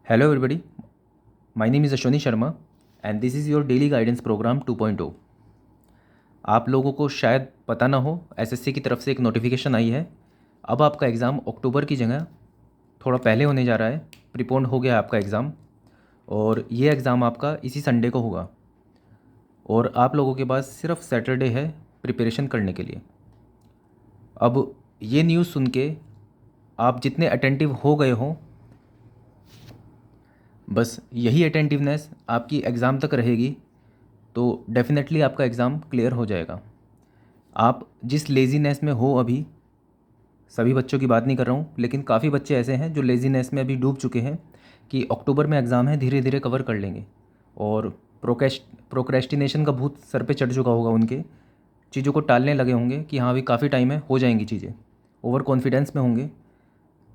Hello everybody, my name is Ashwani Sharma and this is your daily guidance program 2.0। आप लोगों को शायद पता ना हो, एसएससी की तरफ से एक नोटिफिकेशन आई है। अब आपका एग्ज़ाम अक्टूबर की जगह थोड़ा पहले होने जा रहा है। प्रीपोन्ड हो गया आपका एग्ज़ाम और ये एग्ज़ाम आपका इसी संडे को होगा और आप लोगों के पास सिर्फ सैटरडे है प्रिपरेशन करने के लिए। अब ये न्यूज़ सुन के आप जितने अटेंटिव हो गए हों, बस यही अटेंटिवनेस आपकी एग्ज़ाम तक रहेगी तो डेफ़िनेटली आपका एग्ज़ाम क्लियर हो जाएगा। आप जिस लेज़ीनेस में हो अभी, सभी बच्चों की बात नहीं कर रहा हूँ, लेकिन काफ़ी बच्चे ऐसे हैं जो लेज़ीनेस में अभी डूब चुके हैं कि अक्टूबर में एग्ज़ाम है, धीरे धीरे कवर कर लेंगे। और प्रोक्रेस्टिनेशन का भूत सर पे चढ़ चुका होगा उनके, चीज़ों को टालने लगे होंगे कि हाँ अभी काफ़ी टाइम है, हो जाएंगी चीज़ें। ओवर कॉन्फिडेंस में होंगे।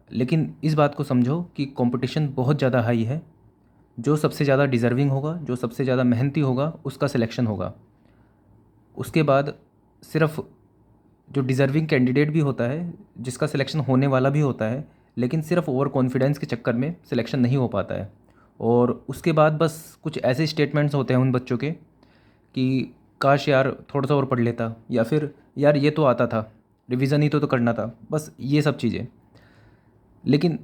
लेकिन इस बात को समझो कि कंपटीशन बहुत ज़्यादा हाई है। जो सबसे ज़्यादा डिज़र्विंग होगा, जो सबसे ज़्यादा मेहनती होगा, उसका सिलेक्शन होगा। उसके बाद सिर्फ जो डिज़र्विंग कैंडिडेट भी होता है, जिसका सिलेक्शन होने वाला भी होता है, लेकिन सिर्फ ओवर कॉन्फिडेंस के चक्कर में सिलेक्शन नहीं हो पाता है। और उसके बाद बस कुछ ऐसे स्टेटमेंट्स होते हैं उन बच्चों के कि काश यार थोड़ा सा और पढ़ लेता, या फिर यार ये तो आता था, रिवीजन ही तो करना था, बस ये सब चीज़ें। लेकिन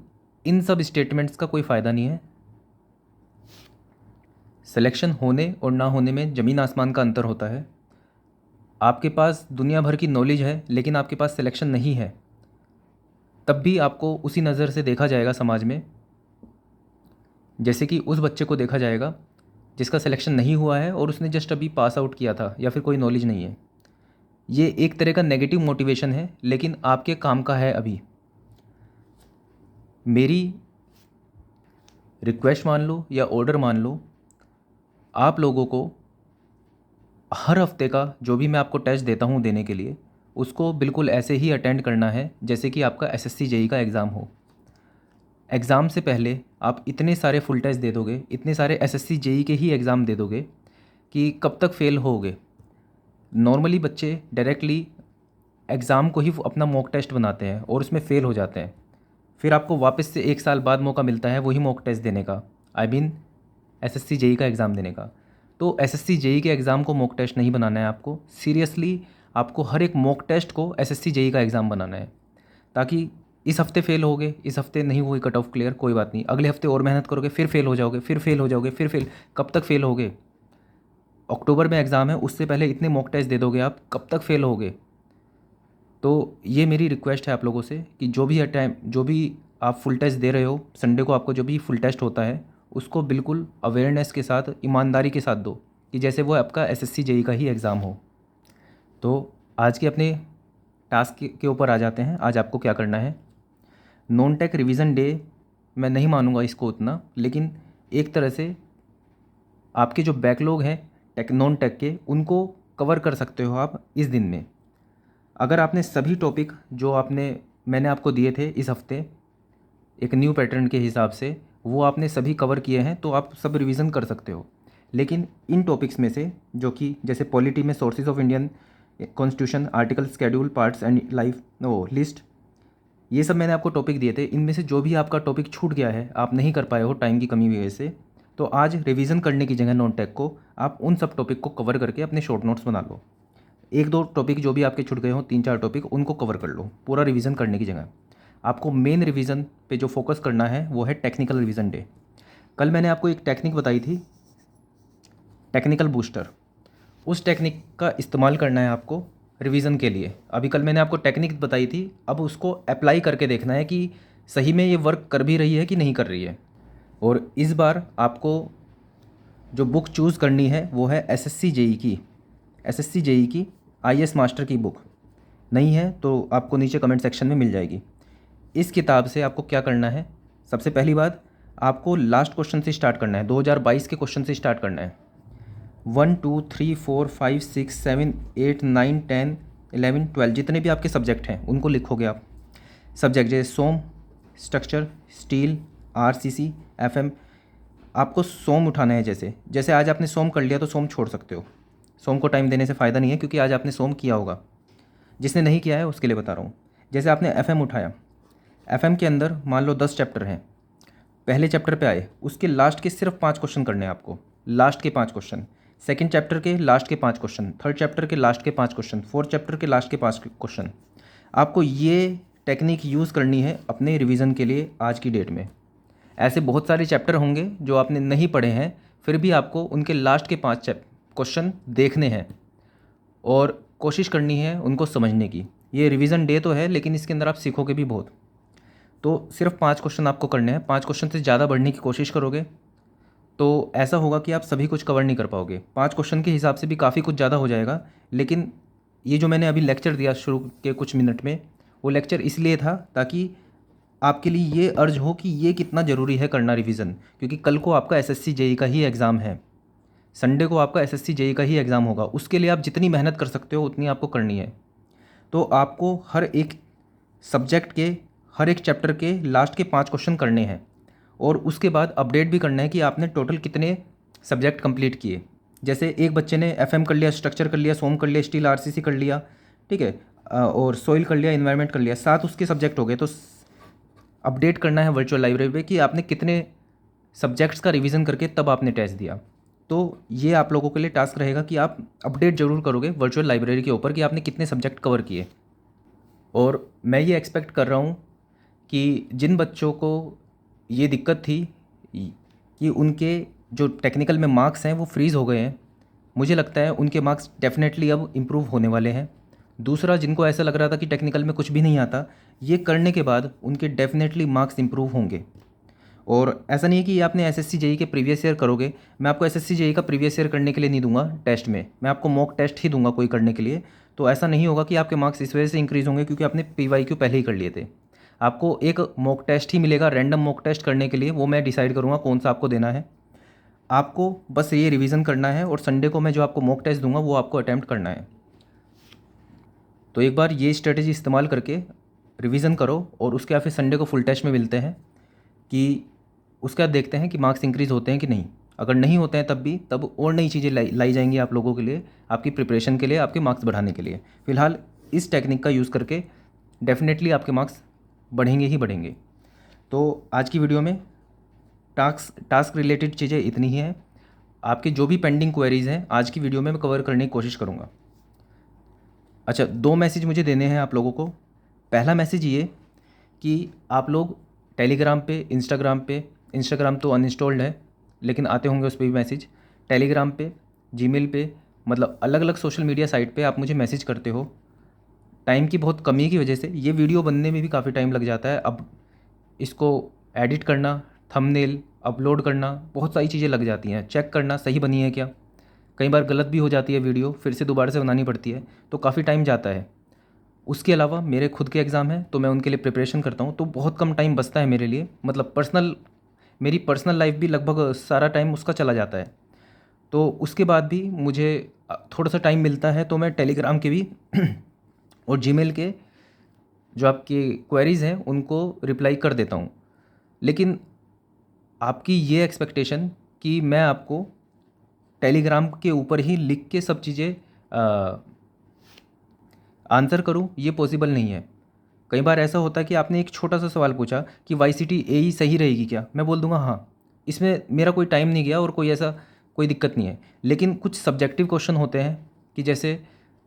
इन सब स्टेटमेंट्स का कोई फ़ायदा नहीं है। सिलेक्शन होने और ना होने में ज़मीन आसमान का अंतर होता है। आपके पास दुनिया भर की नॉलेज है लेकिन आपके पास सिलेक्शन नहीं है, तब भी आपको उसी नज़र से देखा जाएगा समाज में, जैसे कि उस बच्चे को देखा जाएगा जिसका सिलेक्शन नहीं हुआ है और उसने जस्ट अभी पास आउट किया था या फिर कोई नॉलेज नहीं है। ये एक तरह का नेगेटिव मोटिवेशन है, लेकिन आपके काम का है। अभी मेरी रिक्वेस्ट मान लो या ऑर्डर मान लो, आप लोगों को हर हफ्ते का जो भी मैं आपको टेस्ट देता हूँ देने के लिए, उसको बिल्कुल ऐसे ही अटेंड करना है जैसे कि आपका एसएससी जेई का एग्ज़ाम हो। एग्ज़ाम से पहले आप इतने सारे फुल टेस्ट दे दोगे, इतने सारे एसएससी जेई के ही एग्ज़ाम दे दोगे कि कब तक फेल होगे। नॉर्मली बच्चे डायरेक्टली एग्ज़ाम को ही अपना मॉक टेस्ट बनाते हैं और उसमें फ़ेल हो जाते हैं। फिर आपको वापस से 1 साल बाद मौका मिलता है वही मॉक टेस्ट देने का, आई मीन एसएससी जेई का एग्ज़ाम देने का। तो एसएससी जेई के एग्ज़ाम को मॉक टेस्ट नहीं बनाना है आपको, सीरियसली आपको हर एक मॉक टेस्ट को एसएससी जेई का एग्ज़ाम बनाना है। ताकि इस हफ्ते फेल होगे, इस हफ्ते नहीं हुई कट ऑफ क्लियर, कोई बात नहीं, अगले हफ्ते और मेहनत करोगे, फिर फेल हो जाओगे, फिर फेल हो जाओगे, फिर फेल। कब तक फेल होगे? अक्टूबर में एग्ज़ाम है, उससे पहले इतने मॉक टेस्ट दे दोगे आप, कब तक फेल होगे? तो ये मेरी रिक्वेस्ट है आप लोगों से कि जो भी आप फुल टेस्ट दे रहे हो, संडे को आपको जो भी फुल टेस्ट होता है उसको बिल्कुल अवेयरनेस के साथ, ईमानदारी के साथ दो कि जैसे वो आपका एसएससी जेई का ही एग्ज़ाम हो। तो आज के अपने टास्क के ऊपर आ जाते हैं। आज आपको क्या करना है? नॉन टेक रिवीजन डे मैं नहीं मानूंगा इसको उतना, लेकिन एक तरह से आपके जो बैकलॉग हैं नॉन टेक के, उनको कवर कर सकते हो आप इस दिन में। अगर आपने सभी टॉपिक जो मैंने आपको दिए थे इस हफ्ते एक न्यू पैटर्न के हिसाब से, वो आपने सभी कवर किए हैं तो आप सब रिवीजन कर सकते हो। लेकिन इन टॉपिक्स में से जो कि जैसे पॉलिटी में sources of Indian constitution, article, schedule, parts and life list, ये सब मैंने आपको टॉपिक दिए थे। इनमें से जो भी आपका टॉपिक छूट गया है, आप नहीं कर पाए हो टाइम की कमी की वजह से, तो आज रिवीजन करने की जगह नॉन टेक को आप उन सब टॉपिक को कवर करके अपने शॉर्ट नोट्स बना लो। एक दो टॉपिक जो भी आपके छूट गए हो, 3-4 टॉपिक, उनको कवर कर लो पूरा रिवीजन करने की जगह। आपको मेन रिवीजन पे जो फोकस करना है वो है टेक्निकल रिवीजन डे। कल मैंने आपको एक टेक्निक बताई थी, टेक्निकल बूस्टर। उस टेक्निक का इस्तेमाल करना है आपको रिवीजन के लिए। अभी कल मैंने आपको टेक्निक बताई थी, अब उसको अप्लाई करके देखना है कि सही में ये वर्क कर भी रही है कि नहीं कर रही है। और इस बार आपको जो बुक चूज़ करनी है वो है एसएससी जेई की आईएएस मास्टर की बुक। नहीं है तो आपको नीचे कमेंट सेक्शन में मिल जाएगी। इस किताब से आपको क्या करना है? सबसे पहली बात, आपको लास्ट क्वेश्चन से स्टार्ट करना है, 2022 के क्वेश्चन से स्टार्ट करना है। 1 2 3 4 5 6 7 8 9 10 11 12 जितने भी आपके सब्जेक्ट हैं उनको लिखोगे आप। सब्जेक्ट जैसे सोम, स्ट्रक्चर, स्टील, आरसीसी, एफएम, आपको सोम उठाना है। जैसे जैसे आज आपने सोम कर लिया तो सोम छोड़ सकते हो, सोम को टाइम देने से फ़ायदा नहीं है क्योंकि आज आपने सोम किया होगा। जिसने नहीं किया है उसके लिए बता रहा हूँ। जैसे आपने एफएम उठाया, एफएम के अंदर मान लो 10 चैप्टर हैं, पहले चैप्टर पे आए, उसके लास्ट के सिर्फ 5 क्वेश्चन करने हैं आपको, लास्ट के 5 क्वेश्चन। सेकंड चैप्टर के लास्ट के 5 क्वेश्चन, थर्ड चैप्टर के लास्ट के 5 क्वेश्चन, फोर्थ चैप्टर के लास्ट के 5 क्वेश्चन। आपको ये टेक्निक यूज़ करनी है अपने रिवीजन के लिए आज की डेट में। ऐसे बहुत सारे चैप्टर होंगे जो आपने नहीं पढ़े हैं, फिर भी आपको उनके लास्ट के 5 क्वेश्चन देखने हैं और कोशिश करनी है उनको समझने की। ये रिवीजन डे तो है, लेकिन इसके अंदर आप सीखोगे भी बहुत। तो सिर्फ 5 क्वेश्चन आपको करने हैं। 5 क्वेश्चन से ज़्यादा बढ़ने की कोशिश करोगे तो ऐसा होगा कि आप सभी कुछ कवर नहीं कर पाओगे। 5 क्वेश्चन के हिसाब से भी काफ़ी कुछ ज़्यादा हो जाएगा, लेकिन ये जो मैंने अभी लेक्चर दिया शुरू के कुछ मिनट में, वो लेक्चर इसलिए था ताकि आपके लिए ये अर्ज हो कि ये कितना ज़रूरी है करना रिवीजन, क्योंकि कल को आपका एसएससी जेई का ही एग्ज़ाम है। संडे को आपका एसएससी जेई का ही एग्ज़ाम होगा। उसके लिए आप जितनी मेहनत कर सकते हो उतनी आपको करनी है। तो आपको हर एक सब्जेक्ट के हर एक चैप्टर के लास्ट के 5 क्वेश्चन करने हैं और उसके बाद अपडेट भी करना है कि आपने टोटल कितने सब्जेक्ट कंप्लीट किए। जैसे एक बच्चे ने एफएम कर लिया, स्ट्रक्चर कर लिया, सोम कर लिया, स्टील आरसीसी कर लिया, ठीक है, और सॉइल कर लिया, इन्वायरमेंट कर लिया, 7 उसके सब्जेक्ट हो गए। तो अपडेट करना है वर्चुअल लाइब्रेरी पे कि आपने कितने सब्जेक्ट्स का रिवीजन करके तब आपने टेस्ट दिया। तो ये आप लोगों के लिए टास्क रहेगा कि आप अपडेट ज़रूर करोगे वर्चुअल लाइब्रेरी के ऊपर कि आपने कितने सब्जेक्ट कवर किए। और मैं ये एक्सपेक्ट कर रहा हूँ कि जिन बच्चों को ये दिक्कत थी कि उनके जो टेक्निकल में मार्क्स हैं वो फ्रीज़ हो गए हैं, मुझे लगता है उनके मार्क्स डेफिनेटली अब इम्प्रूव होने वाले हैं। दूसरा, जिनको ऐसा लग रहा था कि टेक्निकल में कुछ भी नहीं आता, ये करने के बाद उनके डेफिनेटली मार्क्स इम्प्रूव होंगे। और ऐसा नहीं है कि आपने एसएससी जेई के प्रीवियस ईयर करोगे। मैं आपको एसएससी जेई का प्रीवियस ईयर करने के लिए नहीं दूंगा टेस्ट में, मैं आपको मॉक टेस्ट ही दूंगा कोई करने के लिए। तो ऐसा नहीं होगा कि आपके मार्क्स इस वजह से इंक्रीज़ होंगे क्योंकि आपने पीवाईक्यू पहले ही कर लिए थे। आपको एक मॉक टेस्ट ही मिलेगा, रैंडम मॉक टेस्ट करने के लिए। वो मैं डिसाइड करूँगा कौन सा आपको देना है। आपको बस ये रिवीजन करना है और संडे को मैं जो आपको मॉक टेस्ट दूंगा वो आपको अटैम्प्ट करना है। तो एक बार ये स्ट्रेटेजी इस्तेमाल करके रिवीजन करो और उसके बाद फिर संडे को फुल टेस्ट में मिलते हैं कि उसके बाद देखते हैं कि मार्क्स इंक्रीज़ होते हैं कि नहीं। अगर नहीं होते हैं तब और नई चीज़ें लाई जाएंगी आप लोगों के लिए, आपकी प्रिपरेशन के लिए, आपके मार्क्स बढ़ाने के लिए। फ़िलहाल इस टेक्निक का यूज़ करके डेफिनेटली आपके मार्क्स बढ़ेंगे ही बढ़ेंगे। तो आज की वीडियो में टास्क रिलेटेड चीज़ें इतनी ही हैं। आपके जो भी पेंडिंग क्वेरीज़ हैं आज की वीडियो में मैं कवर करने की कोशिश करूँगा। अच्छा, 2 मैसेज मुझे देने हैं आप लोगों को। पहला मैसेज ये कि आप लोग टेलीग्राम पे, इंस्टाग्राम तो अनइंस्टॉल्ड है लेकिन आते होंगे उस पर भी मैसेज। टेलीग्राम पे, जीमेल पे, मतलब अलग अलग सोशल मीडिया साइट पे आप मुझे मैसेज करते हो। टाइम की बहुत कमी की वजह से ये वीडियो बनने में भी काफ़ी टाइम लग जाता है। अब इसको एडिट करना, थंबनेल अपलोड करना, बहुत सारी चीज़ें लग जाती हैं। चेक करना सही बनी है क्या, कई बार गलत भी हो जाती है वीडियो, फिर से दोबारा से बनानी पड़ती है, तो काफ़ी टाइम जाता है। उसके अलावा मेरे खुद के एग्ज़ाम हैं तो मैं उनके लिए प्रिपरेशन करता हूँ, तो बहुत कम टाइम बचता है मेरे लिए। मतलब मेरी पर्सनल लाइफ भी लगभग सारा टाइम उसका चला जाता है। तो उसके बाद भी मुझे थोड़ा सा टाइम मिलता है तो मैं टेलीग्राम के भी और जीमेल के जो आपकी क्वेरीज़ हैं उनको रिप्लाई कर देता हूँ। लेकिन आपकी ये एक्सपेक्टेशन कि मैं आपको टेलीग्राम के ऊपर ही लिख के सब चीज़ें आंसर करूं, ये पॉसिबल नहीं है। कई बार ऐसा होता है कि आपने एक छोटा सा सवाल पूछा कि वाईसीटी एई सही रहेगी क्या, मैं बोल दूंगा हाँ, इसमें मेरा कोई टाइम नहीं गया और कोई दिक्कत नहीं है। लेकिन कुछ सब्जेक्टिव क्वेश्चन होते हैं कि जैसे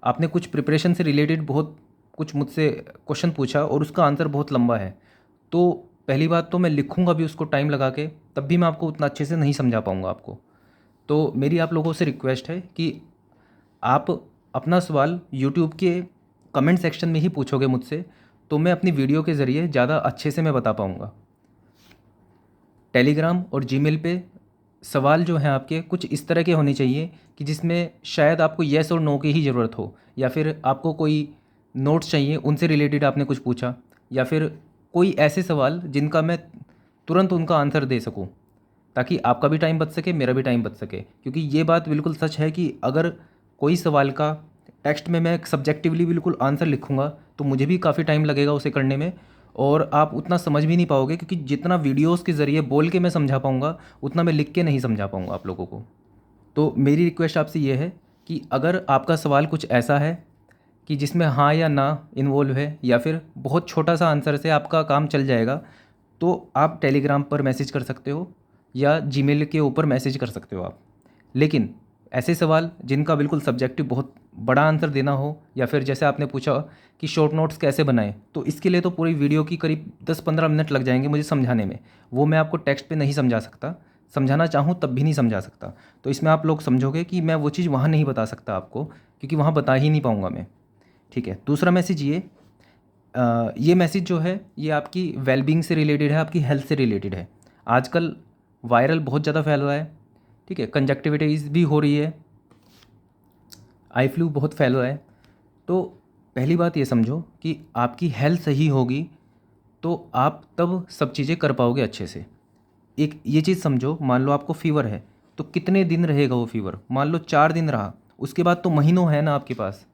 आपने कुछ प्रिपरेशन से रिलेटेड बहुत कुछ मुझसे क्वेश्चन पूछा और उसका आंसर बहुत लंबा है, तो पहली बात तो मैं लिखूँगा भी उसको टाइम लगा के, तब भी मैं आपको उतना अच्छे से नहीं समझा पाऊँगा आपको। तो मेरी आप लोगों से रिक्वेस्ट है कि आप अपना सवाल यूट्यूब के कमेंट सेक्शन में ही पूछोगे मुझसे, तो मैं अपनी वीडियो के ज़रिए ज़्यादा अच्छे से मैं बता पाऊँगा। टेलीग्राम और जीमेल पे सवाल जो हैं आपके कुछ इस तरह के होने चाहिए कि जिसमें शायद आपको येस और नो की ही ज़रूरत हो, या फिर आपको कोई नोट्स चाहिए उनसे रिलेटेड आपने कुछ पूछा, या फिर कोई ऐसे सवाल जिनका मैं तुरंत उनका आंसर दे सकूं, ताकि आपका भी टाइम बच सके, मेरा भी टाइम बच सके। क्योंकि ये बात बिल्कुल सच है कि अगर कोई सवाल का टेक्स्ट में मैं सब्जेक्टिवली बिल्कुल आंसर लिखूंगा तो मुझे भी काफ़ी टाइम लगेगा उसे करने में, और आप उतना समझ भी नहीं पाओगे, क्योंकि जितना वीडियोस के ज़रिए बोल के मैं समझा पाऊँगा उतना मैं लिख के नहीं समझा पाऊँगा आप लोगों को। तो मेरी रिक्वेस्ट आपसे ये है कि अगर आपका सवाल कुछ ऐसा है कि जिसमें हाँ या ना इन्वॉल्व है, या फिर बहुत छोटा सा आंसर से आपका काम चल जाएगा, तो आप टेलीग्राम पर मैसेज कर सकते हो या जीमेल के ऊपर मैसेज कर सकते हो आप। लेकिन ऐसे सवाल जिनका बिल्कुल सब्जेक्टिव बहुत बड़ा आंसर देना हो, या फिर जैसे आपने पूछा कि शॉर्ट नोट्स कैसे बनाएं, तो इसके लिए तो पूरी वीडियो की करीब 10-15 मिनट लग जाएंगे मुझे समझाने में। वो मैं आपको टेक्स्ट पे नहीं समझा सकता, समझाना चाहूँ तब भी नहीं समझा सकता। तो इसमें आप लोग समझोगे कि मैं वो चीज़ वहाँ नहीं बता सकता आपको, क्योंकि वहाँ बता ही नहीं पाऊँगा मैं। ठीक है, दूसरा मैसेज ये मैसेज जो है ये आपकी वेलबींग से रिलेटेड है, आपकी हेल्थ से रिलेटेड है। आजकल वायरल बहुत ज़्यादा फैल रहा है, ठीक है, कंजक्टिविटीज़ भी हो रही है, आई फ्लू बहुत फैल रहा है। तो पहली बात ये समझो कि आपकी हेल्थ सही होगी तो आप तब सब चीज़ें कर पाओगे अच्छे से। एक ये चीज़ समझो, मान लो आपको फ़ीवर है तो कितने दिन रहेगा वो फ़ीवर? मान लो 4 दिन रहा, उसके बाद तो महीनों है ना आपके पास।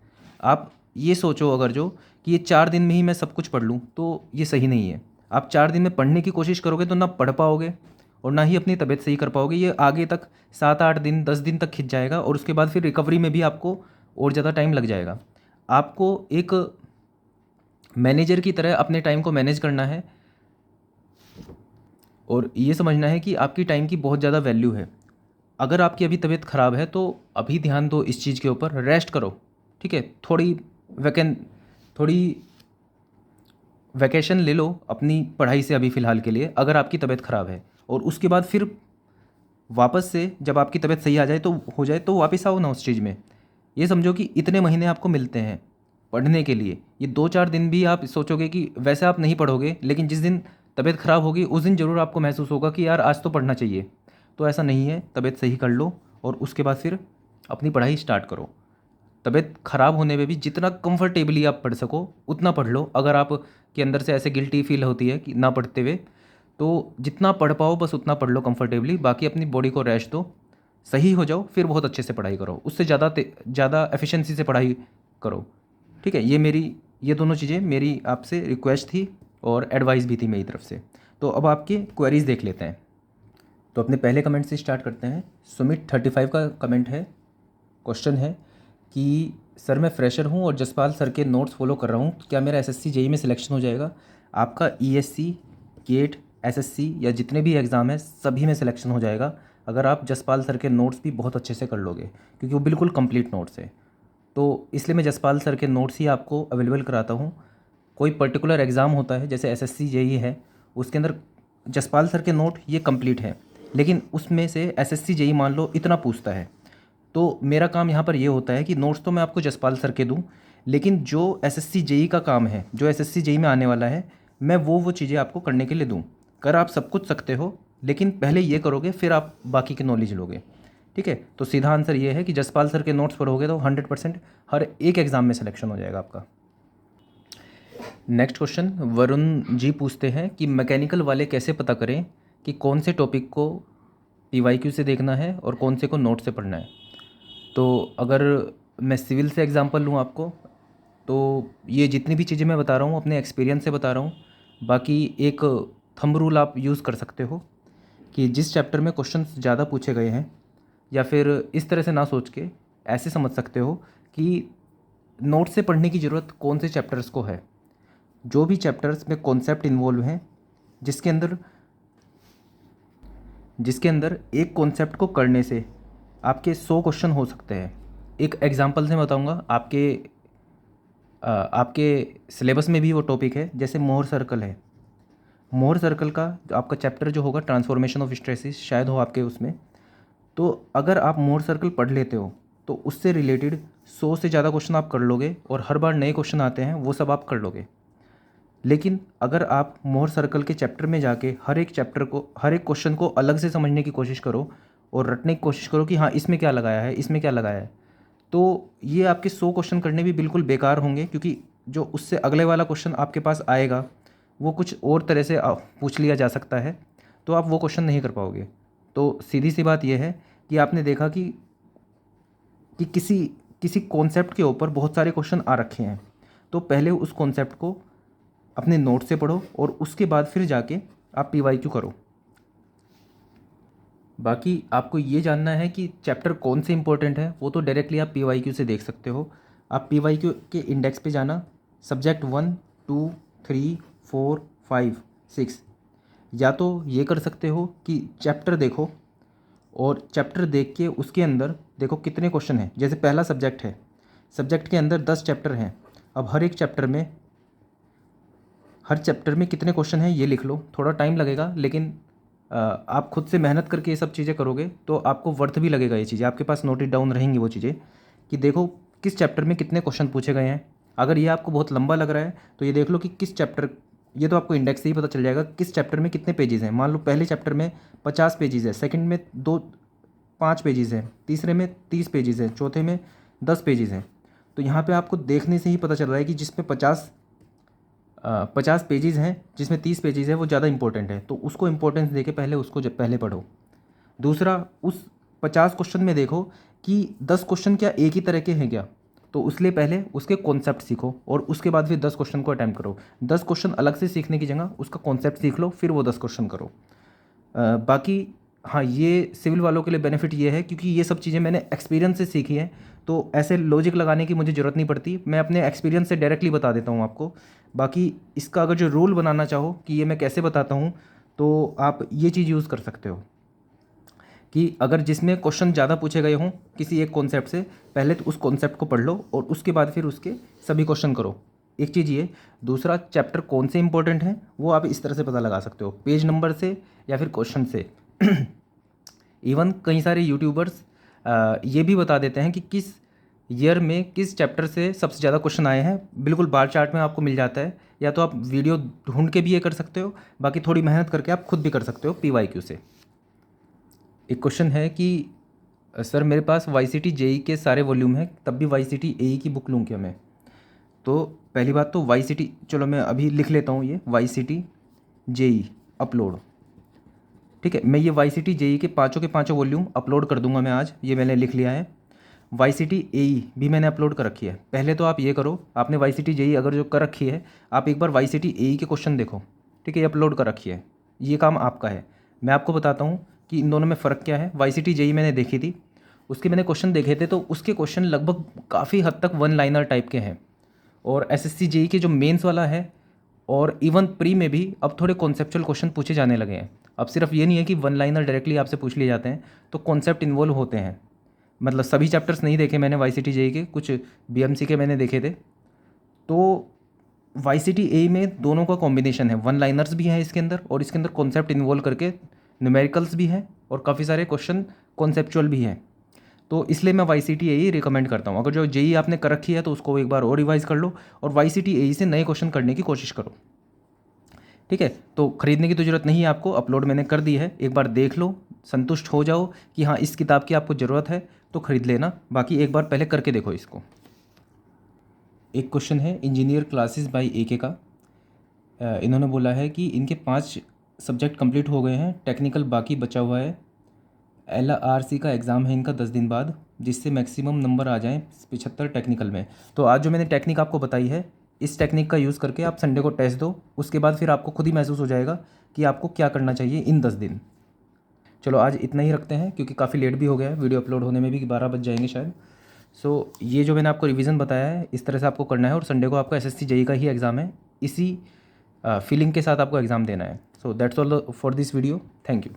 आप ये सोचो अगर जो कि ये 4 दिन में ही मैं सब कुछ पढ़ लूँ, तो ये सही नहीं है। आप 4 दिन में पढ़ने की कोशिश करोगे तो ना पढ़ पाओगे और ना ही अपनी तबीयत सही कर पाओगे। ये आगे तक 7-8 दिन 10 दिन तक खिंच जाएगा और उसके बाद फिर रिकवरी में भी आपको और ज़्यादा टाइम लग जाएगा। आपको एक मैनेजर की तरह अपने टाइम को मैनेज करना है और ये समझना है कि आपकी टाइम की बहुत ज़्यादा वैल्यू है। अगर आपकी अभी तबीयत ख़राब है तो अभी ध्यान दो इस चीज़ के ऊपर, रेस्ट करो, ठीक है। थोड़ी वैकेशन ले लो अपनी पढ़ाई से अभी फ़िलहाल के लिए, अगर आपकी तबीयत ख़राब है। और उसके बाद फिर वापस से जब आपकी तबीयत सही आ जाए तो हो जाए तो वापस आओ ना उस चीज़ में। ये समझो कि इतने महीने आपको मिलते हैं पढ़ने के लिए, ये 2-4 दिन भी आप सोचोगे कि वैसे आप नहीं पढ़ोगे, लेकिन जिस दिन तबीयत ख़राब होगी उस दिन ज़रूर आपको महसूस होगा कि यार आज तो पढ़ना चाहिए। तो ऐसा नहीं है, तबीयत सही कर लो और उसके बाद फिर अपनी पढ़ाई स्टार्ट करो। तबीयत ख़राब होने में भी जितना कंफर्टेबली आप पढ़ सको उतना पढ़ लो। अगर आप के अंदर से ऐसे गिल्टी फील होती है कि ना पढ़ते हुए, तो जितना पढ़ पाओ बस उतना पढ़ लो कंफर्टेबली, बाकी अपनी बॉडी को रेस्ट दो, सही हो जाओ, फिर बहुत अच्छे से पढ़ाई करो, उससे ज़्यादा एफिशिएंसी से पढ़ाई करो। ठीक है, ये दोनों चीज़ें मेरी आपसे रिक्वेस्ट थी और एडवाइस भी थी मेरी तरफ से। तो अब आपके क्वेरीज देख लेते हैं। तो अपने पहले कमेंट से स्टार्ट करते हैं। सुमित 35 का कमेंट है, क्वेश्चन है कि सर मैं फ्रेशर हूँ और जसपाल सर के नोट्स फॉलो कर रहा हूँ, तो क्या मेरा एसएससी जेई में सिलेक्शन हो जाएगा? आपका ईएससी, गेट, एसएससी या जितने भी एग्ज़ाम है सभी में सिलेक्शन हो जाएगा अगर आप जसपाल सर के नोट्स भी बहुत अच्छे से कर लोगे, क्योंकि वो बिल्कुल कंप्लीट नोट्स है। तो इसलिए मैं जसपाल सर के नोट्स ही आपको अवेलेबल कराता हूँ। कोई पर्टिकुलर एग्ज़ाम होता है जैसे एसएससी जेई है, उसके अंदर जसपाल सर के नोट ये कंप्लीट है, लेकिन उसमें से एसएससी जेई मान लो इतना पूछता है, तो मेरा काम यहाँ पर ये होता है कि नोट्स तो मैं आपको जसपाल सर के दूँ, लेकिन जो एसएससी जेई का काम है, जो एसएससी जेई में आने वाला है, मैं वो चीज़ें आपको करने के लिए दूँ। कर आप सब कुछ सकते हो, लेकिन पहले ये करोगे फिर आप बाकी की नॉलेज लोगे। ठीक है, तो सीधा आंसर ये है कि जसपाल सर के नोट्स पढ़ोगे तो 100% हर एक एग्ज़ाम में सिलेक्शन हो जाएगा आपका। नेक्स्ट क्वेश्चन वरुण जी पूछते हैं कि मैकेनिकल वाले कैसे पता करें कि कौन से टॉपिक को पीवाईक्यू से देखना है और कौन से को नोट से पढ़ना है। तो अगर मैं सिविल से एग्जांपल लूँ आपको, तो ये जितनी भी चीज़ें मैं बता रहा हूँ अपने एक्सपीरियंस से बता रहा हूँ। बाकी एक थंब रूल आप यूज़ कर सकते हो कि जिस चैप्टर में क्वेश्चंस ज़्यादा पूछे गए हैं, या फिर इस तरह से ना सोच के ऐसे समझ सकते हो कि नोट से पढ़ने की ज़रूरत कौन से चैप्टर्स को है। जो भी चैप्टर्स में कॉन्सेप्ट इन्वॉल्व हैं, जिसके अंदर एक कॉन्सेप्ट को करने से आपके 100 क्वेश्चन हो सकते हैं। एक एग्जांपल से बताऊंगा, आपके सिलेबस में भी वो टॉपिक है, जैसे मोहर सर्कल है। मोहर सर्कल का आपका चैप्टर जो होगा ट्रांसफॉर्मेशन ऑफ स्ट्रेसेस शायद हो आपके उसमें। तो अगर आप मोहर सर्कल पढ़ लेते हो तो उससे रिलेटेड 100 से ज़्यादा क्वेश्चन आप कर लोगे और हर बार नए क्वेश्चन आते हैं वो सब आप कर लोगे। लेकिन अगर आप मोहर सर्कल के चैप्टर में जाके हर एक क्वेश्चन को अलग से समझने की कोशिश करो और रटने की कोशिश करो कि हाँ इसमें क्या लगाया है, इसमें क्या लगाया है, तो ये आपके 100 क्वेश्चन करने भी बिल्कुल बेकार होंगे, क्योंकि जो उससे अगले वाला क्वेश्चन आपके पास आएगा वो कुछ और तरह से पूछ लिया जा सकता है, तो आप वो क्वेश्चन नहीं कर पाओगे। तो सीधी सी बात यह है कि आपने देखा कि किसी कॉन्सेप्ट के ऊपर बहुत सारे क्वेश्चन आ रखे हैं, तो पहले उस कॉन्सेप्ट को अपने नोट से पढ़ो और उसके बाद फिर जाके आप पीवाईक्यू करो। बाकी आपको ये जानना है कि चैप्टर कौन से इंपॉर्टेंट है, वो तो डायरेक्टली आप पीवाईक्यू से देख सकते हो। आप पीवाईक्यू के इंडेक्स पे जाना, सब्जेक्ट 1, 2, 3, 4, 5, 6, या तो ये कर सकते हो कि चैप्टर देखो और चैप्टर देख के उसके अंदर देखो कितने क्वेश्चन हैं। जैसे पहला सब्जेक्ट है, सब्जेक्ट के अंदर 10 चैप्टर हैं। अब हर चैप्टर में कितने क्वेश्चन हैं ये लिख लो। थोड़ा टाइम लगेगा, लेकिन आप खुद से मेहनत करके ये सब चीज़ें करोगे तो आपको वर्थ भी लगेगा। ये चीज़ें आपके पास नोटेड डाउन रहेंगी, वो चीज़ें कि देखो किस चैप्टर में कितने क्वेश्चन पूछे गए हैं। अगर ये आपको बहुत लंबा लग रहा है तो ये देख लो कि किस चैप्टर, ये तो आपको इंडेक्स से ही पता चल जाएगा किस चैप्टर में कितने पेजेस हैं। मान लो पहले चैप्टर में 50 पेजेस है, सेकंड में 5 पेजेस हैं, तीसरे में 30 पेजेस हैं, चौथे में 10 पेजेस हैं। तो यहाँ पे आपको देखने से ही पता चल रहा है कि जिसमें 50 पेजेस हैं, जिसमें 30 पेजेस है, वो ज़्यादा इंपॉर्टेंट है। तो उसको इंपॉर्टेंस दे के पहले उसको पहले पढ़ो। दूसरा, उस 50 क्वेश्चन में देखो कि 10 क्वेश्चन क्या एक ही तरह के हैं क्या, तो उसलिए पहले उसके कॉन्सेप्ट सीखो और उसके बाद फिर 10 क्वेश्चन को अटैम्प्ट करो। 10 क्वेश्चन अलग से सीखने की जगह उसका कॉन्सेप्ट सीख लो, फिर वो 10 क्वेश्चन करो। बाकी हाँ, ये सिविल वालों के लिए बेनिफिट ये है क्योंकि ये सब चीज़ें मैंने एक्सपीरियंस से सीखी हैं, तो ऐसे लॉजिक लगाने की मुझे ज़रूरत नहीं पड़ती। मैं अपने एक्सपीरियंस से डायरेक्टली बता देता हूँ आपको। बाकी इसका अगर जो रूल बनाना चाहो कि ये मैं कैसे बताता हूँ, तो आप ये चीज़ यूज़ कर सकते हो कि अगर जिसमें क्वेश्चन ज़्यादा पूछे गए हों किसी एक कॉन्सेप्ट से, पहले तो उस कॉन्सेप्ट को पढ़ लो और उसके बाद फिर उसके सभी क्वेश्चन करो। एक चीज़ ये। दूसरा, चैप्टर कौन से इंपॉर्टेंट हैं वो आप इस तरह से पता लगा सकते हो, पेज नंबर से या फिर क्वेश्चन से। इवन कई सारे यूट्यूबर्स ये भी बता देते हैं कि किस ईयर में किस चैप्टर से सबसे ज़्यादा क्वेश्चन आए हैं। बिल्कुल बार चार्ट में आपको मिल जाता है, या तो आप वीडियो ढूंढ के भी ये कर सकते हो, बाकी थोड़ी मेहनत करके आप खुद भी कर सकते हो PYQ से। एक क्वेश्चन है कि सर मेरे पास YCT JEE के सारे वॉल्यूम हैं, तब भी YCT AE की बुक लूँ क्या मैं? तो पहली बात तो YCT, चलो मैं अभी लिख लेता हूँ ये YCT JEE अपलोड। ठीक है, मैं ये YCT JEE के पाँचों वॉल्यूम अपलोड कर दूंगा मैं आज। ये मैंने लिख लिया है। YCT AE भी मैंने अपलोड कर रखी है। पहले तो आप ये करो, आपने YCT JEE अगर जो कर रखी है, आप एक बार YCT AE के क्वेश्चन देखो। ठीक है, ये अपलोड कर रखी है, ये काम आपका है। मैं आपको बताता हूँ कि इन दोनों में फ़र्क क्या है। YCT JEE मैंने देखी थी, उसके मैंने क्वेश्चन देखे थे, तो उसके क्वेश्चन लगभग काफ़ी हद तक वन लाइनर टाइप के हैं। और SSC JEE के जो मेंस वाला है और इवन प्री में भी अब थोड़े कॉन्सेप्चुअल क्वेश्चन पूछे जाने लगे हैं। अब सिर्फ ये नहीं है कि वन लाइनर डायरेक्टली आपसे पूछ लिए जाते हैं, तो कॉन्सेप्ट इन्वॉल्व होते हैं। मतलब सभी चैप्टर्स नहीं देखे मैंने YCT JEE के, कुछ BMC के मैंने देखे थे। तो YCT AE में दोनों का कॉम्बिनेशन है, वन लाइनर्स भी हैं इसके अंदर और इसके अंदर कॉन्सेप्ट इन्वॉल्व करके न्यूमेरिकल्स भी हैं और काफ़ी सारे क्वेश्चन कॉन्सेप्चुअल भी हैं। तो इसलिए मैं YCT AE रिकमेंड करता हूँ। अगर जो JEE आपने कर रखी है तो उसको एक बार और रिवाइज कर लो और YCT AE से नए क्वेश्चन करने की कोशिश करो। ठीक है, तो ख़रीदने की तो ज़रूरत नहीं है आपको, अपलोड मैंने कर दी है। एक बार देख लो, संतुष्ट हो जाओ कि हाँ इस किताब की आपको ज़रूरत है तो ख़रीद लेना। बाकी एक बार पहले करके देखो इसको। एक क्वेश्चन है इंजीनियर क्लासेस बाय AK का। इन्होंने बोला है कि इनके 5 सब्जेक्ट कंप्लीट हो गए हैं, टेक्निकल बाकी बचा हुआ है। LRC का एग्ज़ाम है इनका 10 दिन बाद, जिससे मैक्सिमम नंबर आ जाएं 75 टेक्निकल में। तो आज जो मैंने टेक्निक आपको बताई है, इस टेक्निक का यूज़ करके आप संडे को टेस्ट दो। उसके बाद फिर आपको खुद ही महसूस हो जाएगा कि आपको क्या करना चाहिए इन 10 दिन। चलो आज इतना ही रखते हैं क्योंकि काफ़ी लेट भी हो गया है, वीडियो अपलोड होने में भी 12 बज जाएंगे शायद। सो ये जो मैंने आपको रिवीजन बताया है इस तरह से आपको करना है और संडे को आपका SSC JEE का ही एग्ज़ाम है। इसी फीलिंग के साथ आपको एग्ज़ाम देना है। So that's all for this video. Thank you.